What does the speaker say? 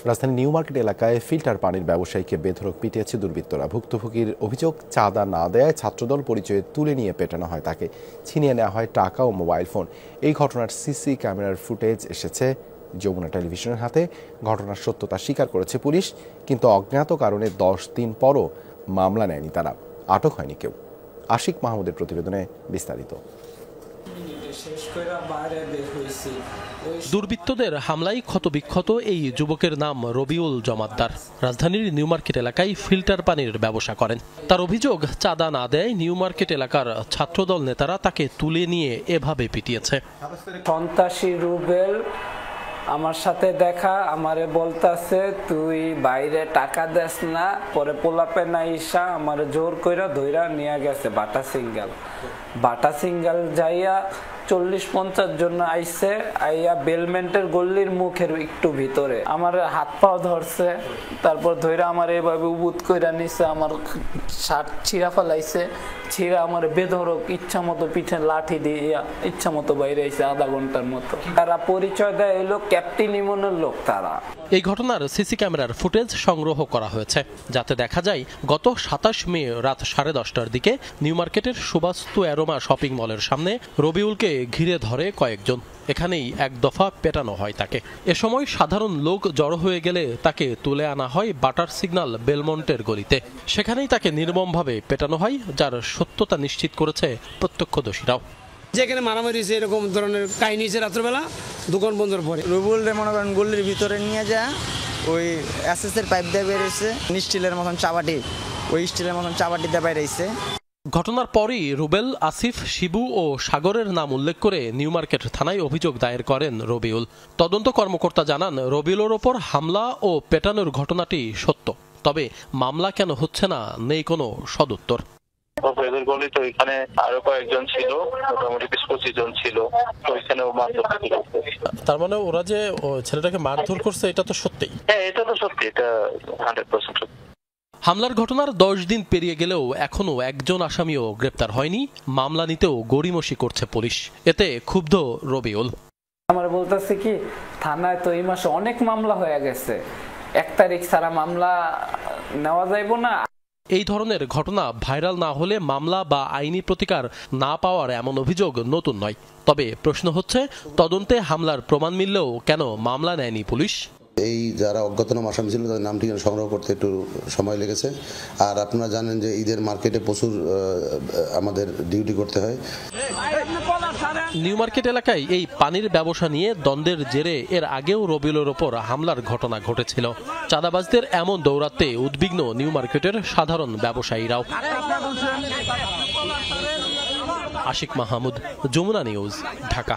রাজধানী new market এলাকায় filter পানির ব্যবসায়ীকে বেধড়ক পিটিয়েছে দুর্বৃত্তরা। ভুক্তভোগীর অভিযোগ, চাঁদা না দেয়ায় ছাত্রদল পরিচয়ে তুলে নিয়ে পেটানো হয় তাকে, ছিনিয়ে নেওয়া হয় টাকা ও মোবাইল ফোন। এই ঘটনার সিসি ক্যামেরার ফুটেজ এসেছে যমুনা টেলিভিশনের হাতে। ঘটনার সত্যতা স্বীকার করেছে পুলিশ, কিন্তু অজ্ঞাত কারণে 10 দিন পরও মামলা নেয়নি তারা। আটক হয়নি কেউ। আশিক মাহমুদের প্রতিবেদনে বিস্তারিত। দুর্বৃত্তদের হামলায় ক্ষতবিক্ষত এই যুবকের নাম রবিউল জমাদ্দার। রাজধানীর নিউ মার্কেট এলাকায় ফিল্টার পানির ব্যবসা করেন। তার অভিযোগ, চাঁদা না দেয় নিউ মার্কেট এলাকার ছাত্রদল নেতারা তাকে তুলে নিয়ে এভাবে পিটিয়েছে। সন্ত্রাসী রুবেল আমার সাথে দেখা, আমারে বলতাছে তুই বাইরে টাকা দেস না, পরে পোলাপে না ইসা আমারে জোর কইরা ধইরা নিয়ে গেছে বাটা সিঙ্গাল যাইয়া 40-50 জন আইসে, আইয়া বেলমেন্টের গল্লির মুখের একটু ভিতরে আমার হাত পাও ধরছে, তারপর ধইরা আমার এভাবে উবুত কইরা নিছে, আমার শার্ট ছিঁড়া ফেলাইছে, ছিঁড়া আমার বেধড়ক ইচ্ছা মতো পিঠে লাঠি দিয়ে ইচ্ছা মতো বাইরে আইছে আধা ঘন্টার মতো। তারা পরিচয় দেয় এলো ক্যাপ্টেন ইমনের লোক তারা। এই ঘটনার সিসি ক্যামেরার ফুটেজ সংগ্রহ করা হয়েছে, যাতে দেখা যায় গত 27 মে রাত 10:30টার দিকে নিউ মার্কেটের সুবাস্তু অ্যারোমা শপিং মলের সামনে রবিউলকে ঘিরে ধরে কয়েকজন। এখানেই এক দফা পেটানো হয় তাকে। এ সময় সাধারণ লোক জড়ো হয়ে গেলে তাকে তুলে আনা হয় বাটার সিগন্যাল বেলমন্টের গলিতে। সেখানেই তাকে নির্মমভাবে পেটানো হয়, যার সত্যতা নিশ্চিত করেছে প্রত্যক্ষদর্শীরাও। যেখানে মারামারি হয়েছে এরকম ধরনের কাহিনী হয়েছে রাত্রবেলা দোকান বন্ধের পরে। রবিউল মনে করেন গল্লির ভিতরে নিয়ে যায়, ওই এসএসের পাইপ দিয়ে বেরিয়েছে, স্টিলের মতন চাবাটি, ওই স্টিলের মতন চাবাটি দিয়ে বেরিয়েছে। ঘটনার পরই রুবেল, আসিফ, শিবু ও সাগরের নাম উল্লেখ করে নিউ মার্কেট থানায় অভিযোগ দায়ের করেন রবিউল। তদন্ত কর্মকর্তা জানান, রবিউলের ওপর হামলা ও পেটানোর ঘটনাটি সত্য, তবে মামলা কেন হচ্ছে না নেই কোনো সদুত্তর। এখানে আরো কয়েকজন ছিল, মোটামুটি 20-25 জন ছিল, তার মানে ওরা যে ছেলেটাকে মারধর করছে এটা তো সত্যি? হ্যাঁ, এটা তো সত্যি, এটা 100% সত্যি। হামলার ঘটনার 10 দিন পেরিয়ে গেলেও এখনো একজন আসামিও গ্রেপ্তার হয়নি। মামলা নিতেও গড়িমসি করছে পুলিশ। এতে ক্ষুব্ধ রবিউল। আমার বলতেছে কি, থানায় তো এই মাসে অনেক মামলা হয়ে গেছে, 1 তারিখ ছাড়া মামলা নেওয়া যাইব না। এই ধরনের ঘটনা ভাইরাল না হলে মামলা বা আইনি প্রতিকার না পাওয়ার এমন অভিযোগ নতুন নয়। তবে প্রশ্ন হচ্ছে, তদন্তে হামলার প্রমাণ মিললেও কেন মামলা নেয়নি পুলিশ? এই যারা অজ্ঞাতনামা আসামি ছিল তাদের নাম ঠিকানা সংগ্রহ করতে একটু সময় লেগেছে। আর আপনারা জানেন যে ঈদের মার্কেটে প্রচুর আমাদের ডিউটি করতে হয়। নিউ মার্কেট এলাকায় এই পানির ব্যবসা নিয়ে দ্বন্দ্বের জেরে এর আগেও রবিউলের ওপর হামলার ঘটনা ঘটেছিল। চাঁদাবাজদের এমন দৌরাত্মে উদ্বিগ্ন নিউ মার্কেটের সাধারণ ব্যবসায়ীরাও। আশিক মাহমুদ, যমুনা নিউজ, ঢাকা।